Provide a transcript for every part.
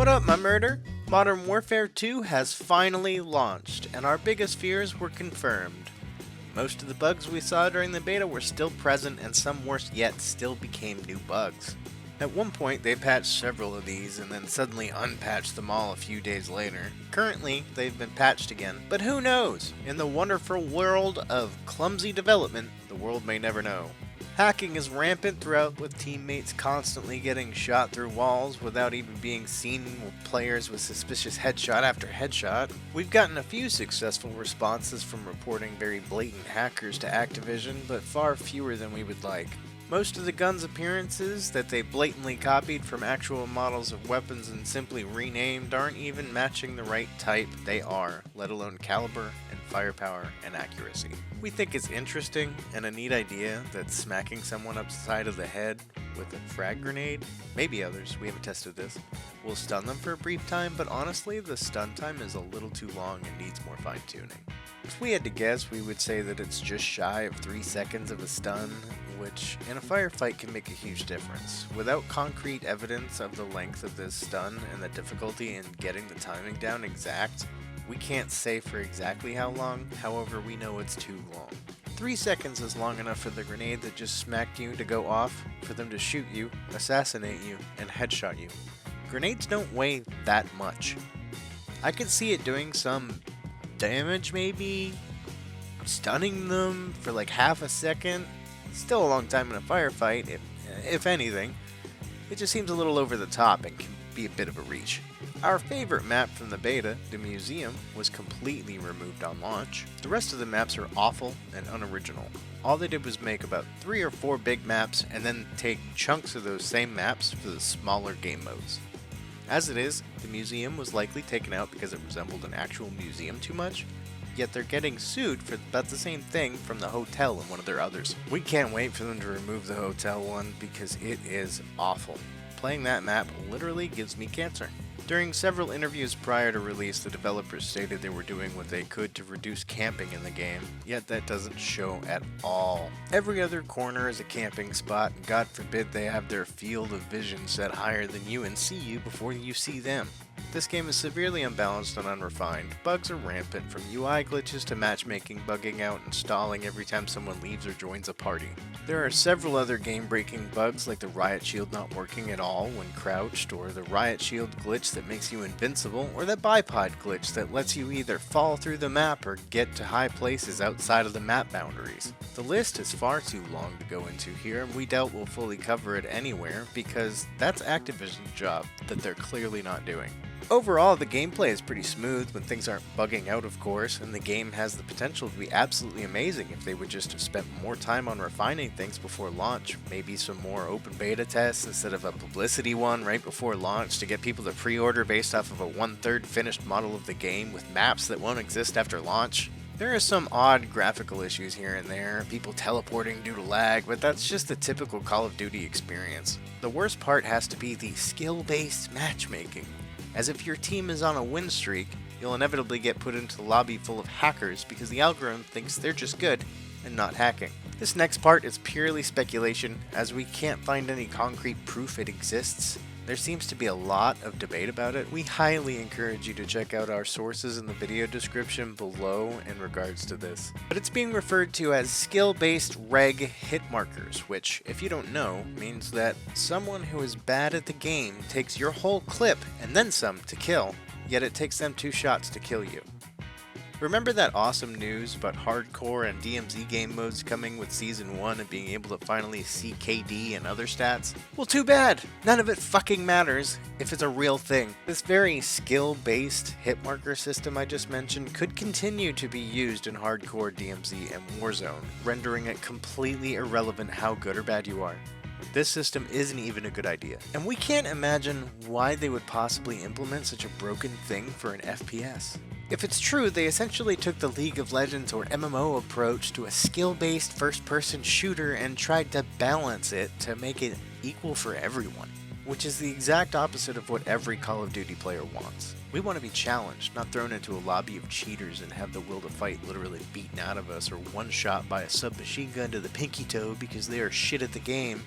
What up, my murder? Modern Warfare 2 has finally launched, and our biggest fears were confirmed. Most of the bugs we saw during the beta were still present, and some worse yet still became new bugs. At one point, they patched several of these and then suddenly unpatched them all a few days later. Currently, they've been patched again, but who knows? In the wonderful world of clumsy development, the world may never know. Hacking is rampant throughout, with teammates constantly getting shot through walls without even being seen, with players with suspicious headshot after headshot. We've gotten a few successful responses from reporting very blatant hackers to Activision, but far fewer than we would like. Most of the guns' appearances that they blatantly copied from actual models of weapons and simply renamed aren't even matching the right type they are, let alone caliber and firepower and accuracy. We think it's interesting and a neat idea that smacking someone upside of the head with a frag grenade, maybe others, we haven't tested this, will stun them for a brief time, but honestly the stun time is a little too long and needs more fine tuning. If we had to guess, we would say that it's just shy of 3 seconds of a stun, which in a firefight can make a huge difference. Without concrete evidence of the length of this stun and the difficulty in getting the timing down exact, we can't say for exactly how long, however we know it's too long. 3 seconds is long enough for the grenade that just smacked you to go off, for them to shoot you, assassinate you, and headshot you. Grenades don't weigh that much. I could see it doing some damage maybe, stunning them for like half a second. Still a long time in a firefight, if anything. It just seems a little over the top and can be a bit of a reach. Our favorite map from the beta, the museum, was completely removed on launch. The rest of the maps are awful and unoriginal. All they did was make about 3 or 4 big maps and then take chunks of those same maps for the smaller game modes. As it is, the museum was likely taken out because it resembled an actual museum too much, yet they're getting sued for about the same thing from the hotel in one of their others. We can't wait for them to remove the hotel one because it is awful. Playing that map literally gives me cancer. During several interviews prior to release, the developers stated they were doing what they could to reduce camping in the game, yet that doesn't show at all. Every other corner is a camping spot, and God forbid they have their field of vision set higher than you and see you before you see them. This game is severely unbalanced and unrefined. Bugs are rampant, from UI glitches to matchmaking bugging out and stalling every time someone leaves or joins a party. There are several other game-breaking bugs like the riot shield not working at all when crouched, or the riot shield glitch that makes you invincible, or the bipod glitch that lets you either fall through the map or get to high places outside of the map boundaries. The list is far too long to go into here, and we doubt we'll fully cover it anywhere because that's Activision's job that they're clearly not doing. Overall, the gameplay is pretty smooth when things aren't bugging out, of course, and the game has the potential to be absolutely amazing if they would just have spent more time on refining things before launch. Maybe some more open beta tests instead of a publicity one right before launch to get people to pre-order based off of a 1/3 finished model of the game with maps that won't exist after launch. There are some odd graphical issues here and there, people teleporting due to lag, but that's just the typical Call of Duty experience. The worst part has to be the skill-based matchmaking. As if your team is on a win streak, you'll inevitably get put into the lobby full of hackers because the algorithm thinks they're just good and not hacking. This next part is purely speculation, as we can't find any concrete proof it exists. There seems to be a lot of debate about it. We highly encourage you to check out our sources in the video description below in regards to this. But it's being referred to as skill-based reg hit markers, which, if you don't know, means that someone who is bad at the game takes your whole clip and then some to kill, yet it takes them 2 shots to kill you. Remember that awesome news about hardcore and DMZ game modes coming with Season 1 and being able to finally see KD and other stats? Well, too bad! None of it fucking matters if it's a real thing. This very skill-based hit marker system I just mentioned could continue to be used in hardcore DMZ and Warzone, rendering it completely irrelevant how good or bad you are. This system isn't even a good idea, and we can't imagine why they would possibly implement such a broken thing for an FPS. If it's true, they essentially took the League of Legends or MMO approach to a skill-based first-person shooter and tried to balance it to make it equal for everyone, which is the exact opposite of what every Call of Duty player wants. We want to be challenged, not thrown into a lobby of cheaters and have the will to fight literally beaten out of us or one-shot by a submachine gun to the pinky toe because they are shit at the game.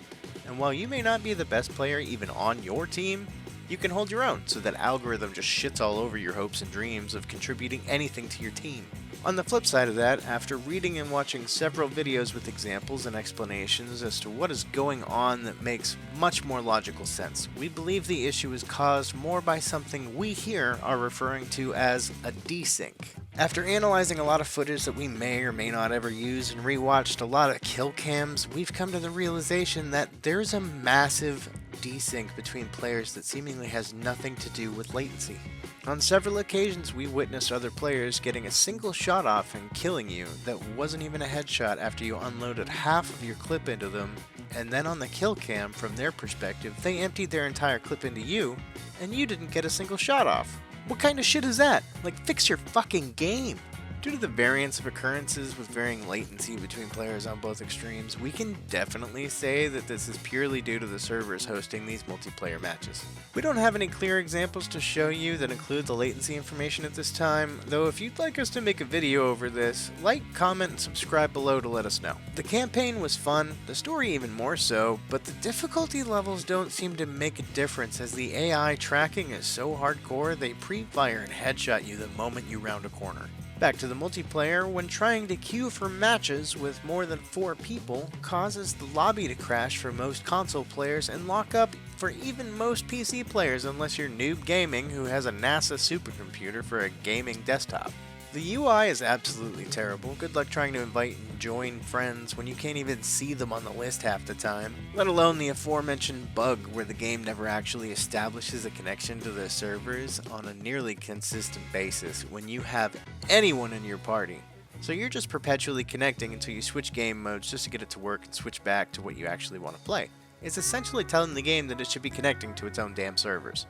And while you may not be the best player even on your team, you can hold your own so that algorithm just shits all over your hopes and dreams of contributing anything to your team. On the flip side of that, after reading and watching several videos with examples and explanations as to what is going on that makes much more logical sense, we believe the issue is caused more by something we here are referring to as a desync. After analyzing a lot of footage that we may or may not ever use and rewatched a lot of kill cams, we've come to the realization that there's a massive desync between players that seemingly has nothing to do with latency. On several occasions, we witnessed other players getting a single shot off and killing you that wasn't even a headshot after you unloaded half of your clip into them, and then on the kill cam, from their perspective, they emptied their entire clip into you, and you didn't get a single shot off. What kind of shit is that? Like, fix your fucking game! Due to the variance of occurrences with varying latency between players on both extremes, we can definitely say that this is purely due to the servers hosting these multiplayer matches. We don't have any clear examples to show you that include the latency information at this time, though if you'd like us to make a video over this, like, comment, and subscribe below to let us know. The campaign was fun, the story even more so, but the difficulty levels don't seem to make a difference as the AI tracking is so hardcore they pre-fire and headshot you the moment you round a corner. Back to the multiplayer, when trying to queue for matches with more than 4 people causes the lobby to crash for most console players and lock up for even most PC players unless you're Noob Gaming who has a NASA supercomputer for a gaming desktop. The UI is absolutely terrible. Good luck trying to invite and join friends when you can't even see them on the list half the time, let alone the aforementioned bug where the game never actually establishes a connection to the servers on a nearly consistent basis when you have anyone in your party. So you're just perpetually connecting until you switch game modes just to get it to work and switch back to what you actually want to play. It's essentially telling the game that it should be connecting to its own damn servers.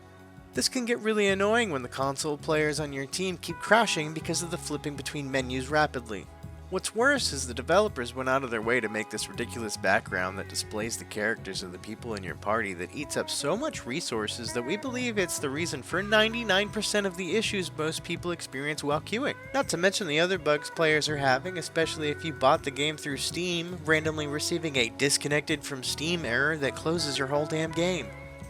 This can get really annoying when the console players on your team keep crashing because of the flipping between menus rapidly. What's worse is the developers went out of their way to make this ridiculous background that displays the characters of the people in your party that eats up so much resources that we believe it's the reason for 99% of the issues most people experience while queuing. Not to mention the other bugs players are having, especially if you bought the game through Steam, randomly receiving a disconnected from Steam error that closes your whole damn game.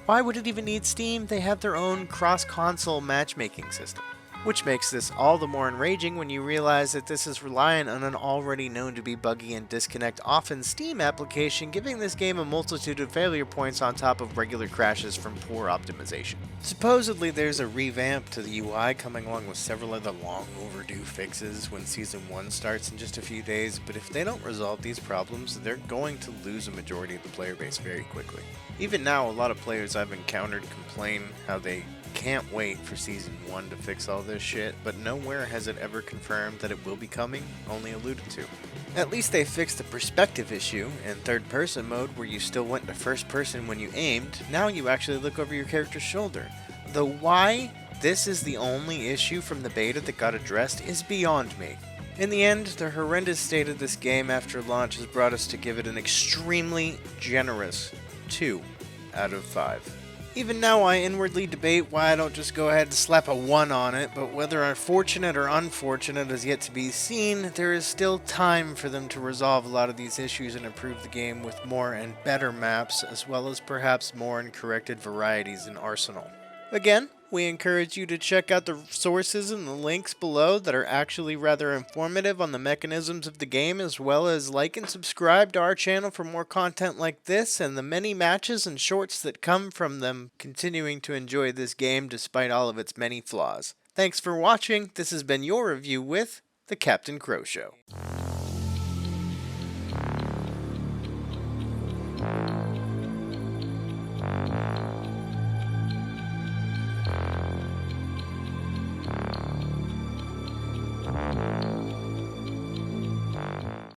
Why would it even need Steam? They have their own cross-console matchmaking system. Which makes this all the more enraging when you realize that this is reliant on an already known to be buggy and disconnect often Steam application, giving this game a multitude of failure points on top of regular crashes from poor optimization. Supposedly there's a revamp to the UI coming along with several other long overdue fixes when Season 1 starts in just a few days, but if they don't resolve these problems, they're going to lose a majority of the player base very quickly. Even now, a lot of players I've encountered complain how they can't wait for Season 1 to fix all this shit, but nowhere has it ever confirmed that it will be coming, only alluded to. At least they fixed the perspective issue in third person mode where you still went to first person when you aimed, now you actually look over your character's shoulder. Though why this is the only issue from the beta that got addressed is beyond me. In the end, the horrendous state of this game after launch has brought us to give it an extremely generous 2 out of 5. Even now I inwardly debate why I don't just go ahead and slap a 1 on it, but whether fortunate or unfortunate is yet to be seen, there is still time for them to resolve a lot of these issues and improve the game with more and better maps, as well as perhaps more and corrected varieties in Arsenal. Again, we encourage you to check out the sources and the links below that are actually rather informative on the mechanisms of the game, as well as like and subscribe to our channel for more content like this and the many matches and shorts that come from them continuing to enjoy this game despite all of its many flaws. Thanks for watching. This has been your review with The Captain Crow Show.